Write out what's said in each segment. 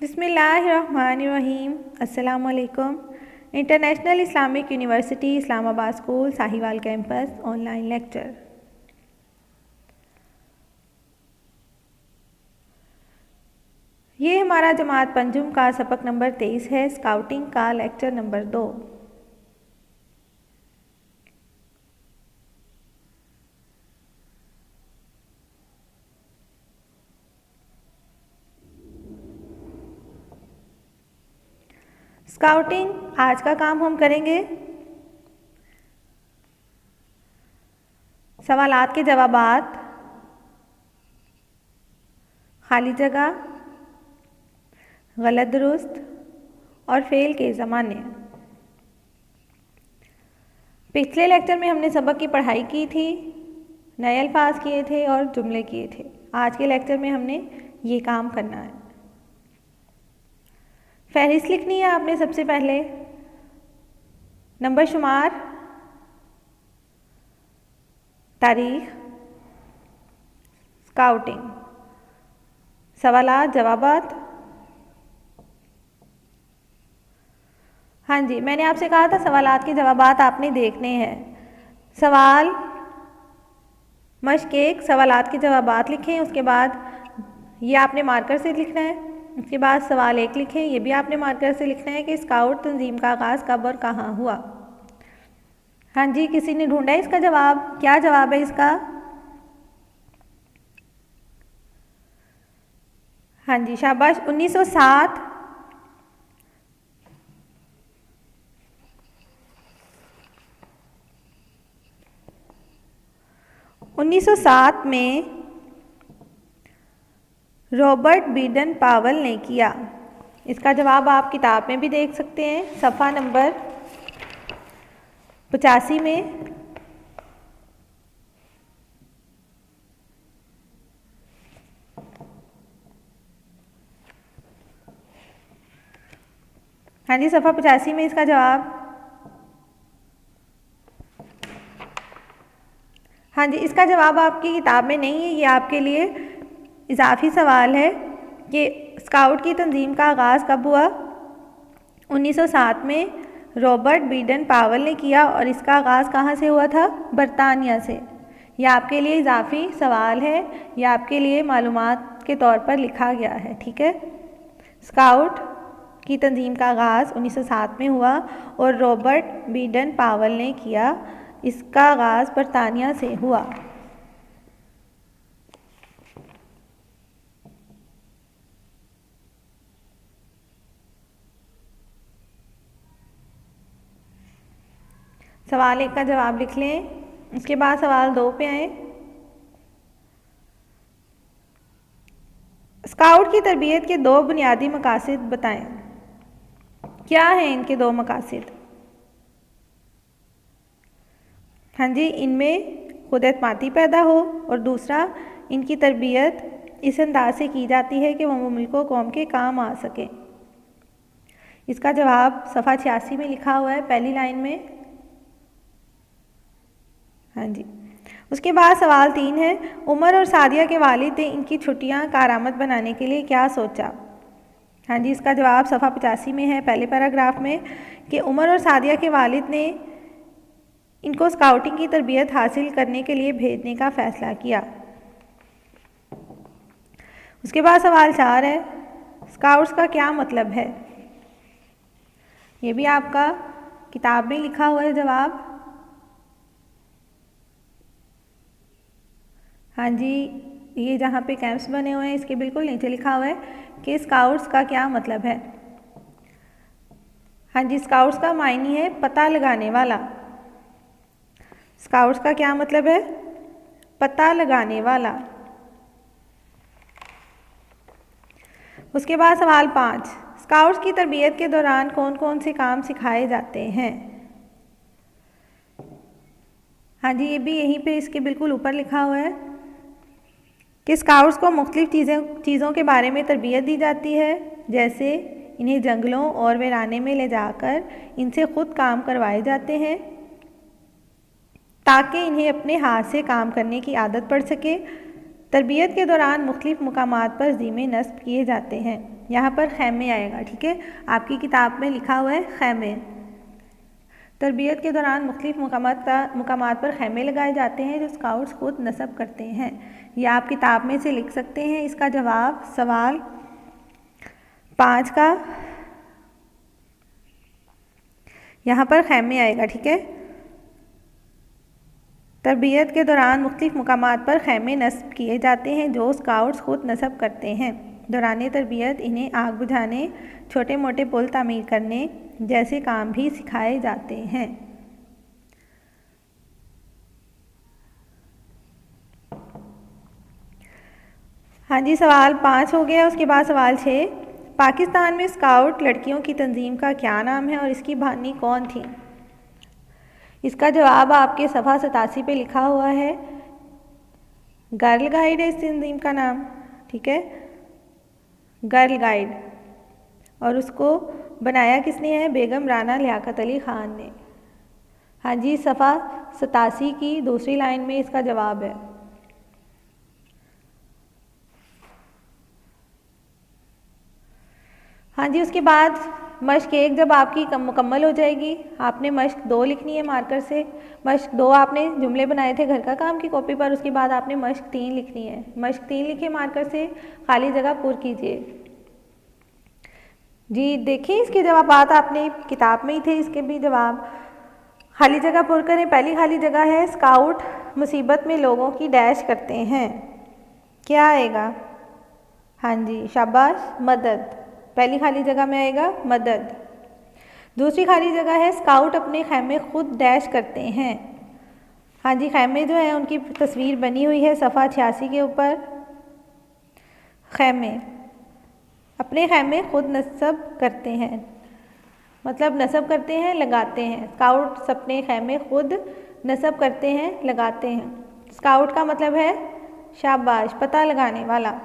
बिस्मिल्लाहिर्रहमानिर्रहीम। अस्सलामुअलैकुम। International Islamic university Islamabad school Sahiwal campus online lecture. ये हमारा जमात पंजुम का सबक नंबर 23 है, स्काउटिंग का लेक्चर नंबर 2। स्काउटिंग आज का काम हम करेंगे सवालात के जवाबात, खाली जगह, गलत दुरुस्त और फेल के ज़माने। पिछले लेक्चर में हमने सबक की पढ़ाई की थी, नए अल्फाज किए थे और जुमले किए थे। आज के लेक्चर में हमने ये काम करना है। फहरिस्त लिखनी है आपने सबसे पहले, नंबर शुमार, तारीख, स्काउटिंग, सवालात जवाबात। हाँ जी, मैंने आपसे कहा था सवालात के जवाबात आपने देखने हैं। सवाल मश्क एक, सवालात के जवाबात लिखें। उसके बाद ये आपने मार्कर से लिखना है। उसके बाद सवाल 1 लिखें, ये भी आपने मार्कर से लिखना है कि स्काउट तंजीम का आगाज़ कब और कहाँ हुआ। हाँ जी, किसी ने ढूंढा है इसका जवाब? क्या जवाब है इसका? हाँ जी, शाबाश। 1907 1907 में रॉबर्ट बीडन पावल ने किया। इसका जवाब आप किताब में भी देख सकते हैं, सफ़ा नंबर 85 में। हाँ जी, सफ़ा 85 में इसका जवाब। हाँ जी, इसका जवाब आपकी किताब में नहीं है, ये आपके लिए इजाफी सवाल है कि स्काउट की तंजीम का आगाज़ कब हुआ। 1907 में रॉबर्ट बीडन पावल ने किया और इसका आगाज़ कहाँ से हुआ था? बरतानिया से। यह आपके लिए इजाफी सवाल है, यह आपके लिए मालूमात के तौर पर लिखा गया है, ठीक है। स्काउट की तंजीम का आगाज़ 1907 में हुआ और रॉबर्ट बीडन पावल ने किया। इसका आगाज़ बरतानिया से हुआ। सवाल 1 का जवाब लिख लें। उसके बाद सवाल 2 पे आए। स्काउट की तरबियत के 2 बुनियादी मकासद बताएं। क्या हैं इनके 2 मकासद? हाँ जी, इनमें खुद एतमादी पैदा हो और दूसरा इनकी तरबियत इस अंदाज से की जाती है कि वो मुल्क व कौम के काम आ सके। इसका जवाब सफ़ा 86 में लिखा हुआ है, पहली लाइन में। हाँ जी, उसके बाद सवाल 3 है, उमर और सादिया के वालिद ने इनकी छुट्टियां कारआमद बनाने के लिए क्या सोचा। हाँ जी, इसका जवाब सफ़ा 85 में है, पहले पैराग्राफ में, कि उमर और सादिया के वालिद ने इनको स्काउटिंग की तरबियत हासिल करने के लिए भेजने का फ़ैसला किया। उसके बाद सवाल 4 है, स्काउट्स का क्या मतलब है। ये भी आपका किताब में लिखा हुआ है जवाब। हाँ जी, ये जहाँ पे कैंप्स बने हुए हैं इसके बिल्कुल नीचे लिखा हुआ है कि स्काउट्स का क्या मतलब है। हाँ जी, स्काउट्स का मायने है पता लगाने वाला। स्काउट्स का क्या मतलब है? पता लगाने वाला। उसके बाद सवाल 5, स्काउट्स की तरबियत के दौरान कौन कौन से काम सिखाए जाते हैं। हाँ जी, ये भी यहीं पे इसके बिल्कुल ऊपर लिखा हुआ है कि स्काउट्स को मुख्तलिफ चीज़ों के बारे में तरबियत दी जाती है, जैसे इन्हें जंगलों और वीराने में ले जाकर इनसे खुद काम करवाए जाते हैं ताकि इन्हें अपने हाथ से काम करने की आदत पड़ सके। तरबियत के दौरान मुख्तलिफ़ मकामात पर ज़ीमे नस्ब किए जाते हैं। यहाँ पर खैमे आएगा, ठीक है, आपकी किताब में लिखा हुआ है खैमे। तरबियत के दौरान मुख्तलिफ़ मकामात पर खैमे लगाए जाते हैं जो स्काउट्स खुद नस्ब करते हैं। यह आप किताब में से लिख सकते हैं। इसका जवाब सवाल 5 का यहाँ पर खैमे आएगा, ठीक है। तरबियत के दौरान मुख्तलिफ़ मकामात पर खैमे नस्ब किए जाते हैं जो स्काउट्स खुद नस्ब करते हैं। दौरान तरबियत इन्हें आग बुझाने, छोटे मोटे पुल तामीर करने जैसे काम भी सिखाए जाते हैं। हाँ जी, सवाल 5 हो गया। उसके बाद सवाल 6, पाकिस्तान में स्काउट लड़कियों की तंजीम का क्या नाम है और इसकी बानी कौन थी? इसका जवाब आपके सफ़ा 87 पे लिखा हुआ है। गर्ल गाइड है इस तंजीम का नाम, ठीक है, गर्ल गाइड। और उसको बनाया किसने है? बेगम राना लियाकत अली ख़ान ने। हाँ जी, सफ़ा 87 की दूसरी लाइन में इसका जवाब है। हाँ जी, उसके बाद मश्क 1 जब आपकी मुकम्मल हो जाएगी, आपने मश्क 2 लिखनी है मार्कर से। मश्क 2 आपने जुमले बनाए थे घर का काम की कॉपी पर, उसके बाद आपने मश्क 3 लिखनी है। मश्क 3 लिखे मार्कर से, खाली जगह पुर कीजिए। जी देखिए, इसके जवाब आपने किताब में ही थे, इसके भी जवाब। खाली जगह पुर करें। पहली खाली जगह है, स्काउट मुसीबत में लोगों की डैश करते हैं। क्या आएगा? हाँ जी, शाबाश, मदद। पहली खाली जगह में आएगा मदद। दूसरी खाली जगह है, स्काउट अपने खैमे खुद डैश करते हैं। हाँ जी, खैमे जो है उनकी तस्वीर बनी हुई है सफ़ा 86 के ऊपर। खैमे, अपने खैमे खुद नस्ब करते हैं, मतलब नस्ब करते हैं, लगाते हैं। स्काउट्स अपने खैमे खुद नस्ब करते हैं, लगाते हैं। स्काउट का मतलब है शाबाश, पता लगाने वाला।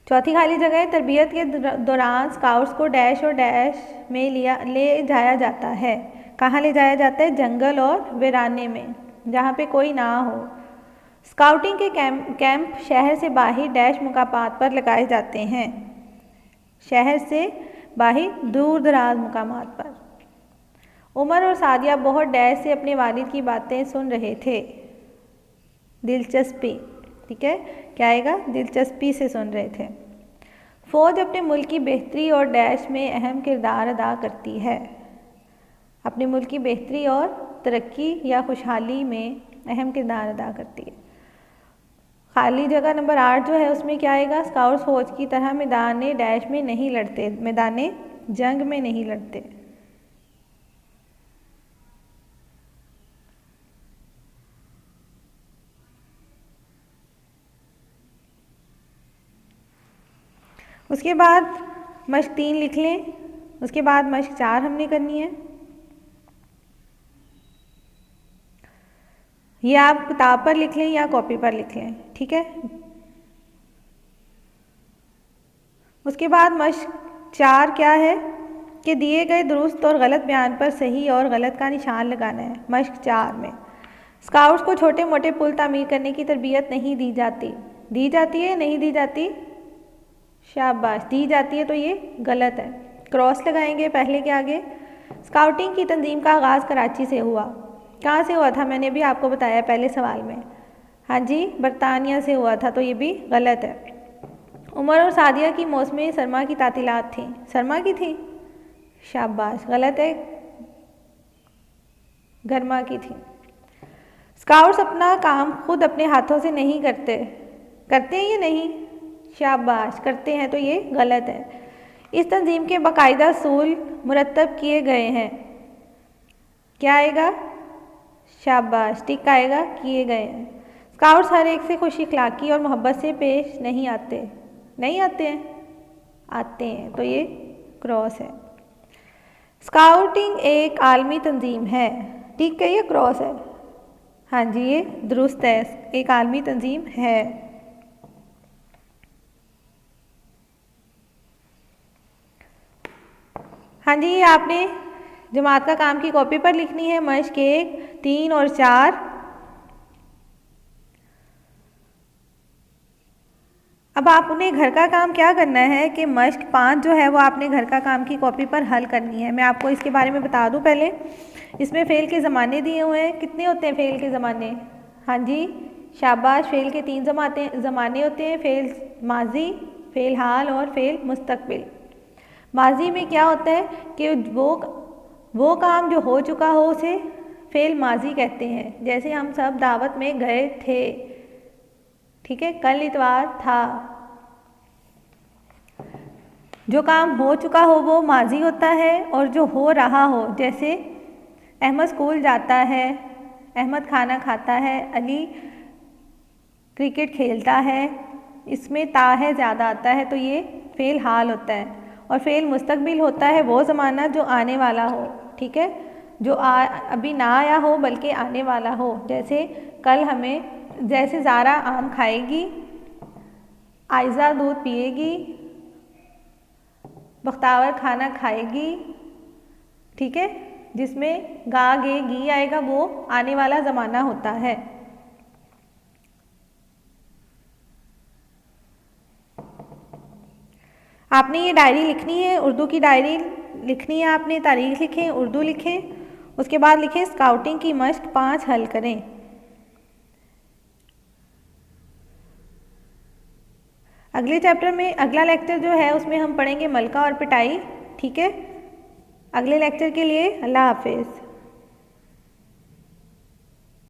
चौथी खाली जगह है, तरबियत के दौरान स्काउट्स को डैश और डैश में ले जाया जाता है। कहाँ ले जाया जाता है? जंगल और वीराने में, जहाँ पे कोई ना हो। स्काउटिंग के कैंप शहर से बाहर डैश मुकामात पर लगाए जाते हैं। शहर से बाहर दूर दराज मुकामात पर। उमर और सादिया बहुत डैश से अपने वालिद की बातें सुन रहे थे। दिलचस्पी, ठीक है, क्या आएगा? दिलचस्पी से सुन रहे थे। फ़ौज अपने मुल्क की बेहतरी और डैश में अहम किरदार अदा करती है। अपने मुल्क की बेहतरी और तरक्की या खुशहाली में अहम किरदार अदा करती है। खाली जगह नंबर 8 जो है उसमें क्या आएगा? स्काउट्स फ़ौज की तरह मैदान डैश में नहीं लड़ते, मैदान जंग में नहीं लड़ते। उसके बाद मश्क 3 लिख लें। उसके बाद मश्क 4 हमने करनी है। ये आप किताब पर लिख लें या कॉपी पर लिख लें, ठीक है। उसके बाद मश्क 4 क्या है कि दिए गए दुरुस्त और गलत बयान पर सही और गलत का निशान लगाना है। मश्क 4 में स्काउट्स को छोटे मोटे पुल तामीर करने की तरबियत नहीं दी जाती। दी जाती है, नहीं दी जाती? शाबाश, दी जाती है, तो ये गलत है। क्रॉस लगाएंगे पहले के आगे। स्काउटिंग की तंजीम का आगाज़ कराची से हुआ। कहाँ से हुआ था? मैंने भी आपको बताया पहले सवाल में। हाँ जी, बरतानिया से हुआ था, तो ये भी गलत है। उमर और सादिया की मौसम सरमा की तातीलात थी। सरमा की थी? शाबाश, गलत है, गर्मा की थी। स्काउट्स अपना काम खुद अपने हाथों से नहीं करते। करते हैं या नहीं? शाबाश, करते हैं, तो ये गलत है। इस तंजीम के बाकायदा असूल मुरतब किए गए हैं। क्या आएगा? शाबाश, टिक आएगा, किए गए हैं। स्काउट्स हर एक से खुश अखलाकी और मोहब्बत से पेश नहीं आते। नहीं आते हैं? आते हैं, तो ये क्रॉस है। स्काउटिंग एक आलमी तंजीम है। ठीक है, ये क्रॉस है। हाँ जी, ये दुरुस्त है, एक आलमी तंजीम है। हाँ जी, आपने जमात का काम की कॉपी पर लिखनी है। मश्क 1, 3 और 4। अब आपने घर का काम क्या करना है कि मश्क 5 जो है वो आपने घर का काम की कॉपी पर हल करनी है। मैं आपको इसके बारे में बता दूं पहले। इसमें फ़ेल के ज़माने दिए हुए हैं। कितने होते हैं फ़ेल के ज़माने? हाँ जी, शाबाश। फ़ेल के 3 ज़माने होते हैं, फ़ेल माजी, फ़ेल हाल और फ़ेल मुस्तकबिल। माजी में क्या होता है कि वो काम जो हो चुका हो उसे फ़ेल माजी कहते हैं। जैसे हम सब दावत में गए थे, ठीक है, कल इतवार था। जो काम हो चुका हो वो माजी होता है, और जो हो रहा हो, जैसे अहमद स्कूल जाता है, अहमद खाना खाता है, अली क्रिकेट खेलता है, इसमें ता है ज़्यादा आता है, तो ये फ़ेल हाल होता है। और फ़ेल मुस्तकबिल होता है वो ज़माना जो आने वाला हो, ठीक है, जो अभी ना आया हो बल्कि आने वाला हो। जैसे कल जैसे ज़ारा आम खाएगी, आयज़ा दूध पिएगी, बख्तावर खाना खाएगी, ठीक है, जिसमें गा गे गी आएगा, वो आने वाला ज़माना होता है। आपने ये डायरी लिखनी है, उर्दू की डायरी लिखनी है आपने। तारीख लिखें, उर्दू लिखें, उसके बाद लिखें स्काउटिंग की मश्क 5 हल करें। अगले चैप्टर में, अगला लेक्चर जो है उसमें हम पढ़ेंगे मलका और पिटाई, ठीक है। अगले लेक्चर के लिए अल्लाह हाफिज़।